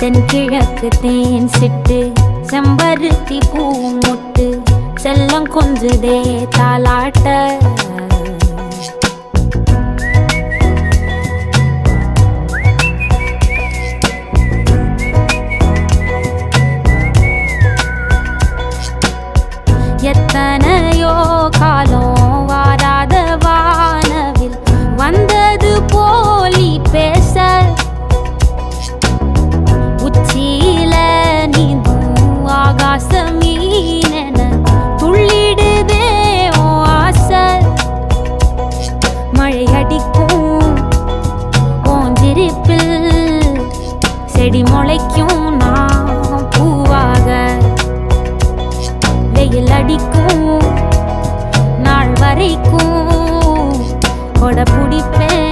தென்கிழக்கு தேன் சிட்டு செம்பருத்தி பூ முட்டு செல்லம் கொஞ்சுதே தாலாட்ட எத்தனையோ காலம் வாராத வானவில் வந்தது போலி பேச உச்சியில நீந்தும் ஆகாச மீனென துள்ளிடுதே ஓ ஆசை மழை அடிக்கும் ஓஞ்சிருப்பில் செடி முளைக்கும் நான் பூவாக வெயில் அடிக்கும் நாள் வரைக்கும் கொடை பிடிப்பேன்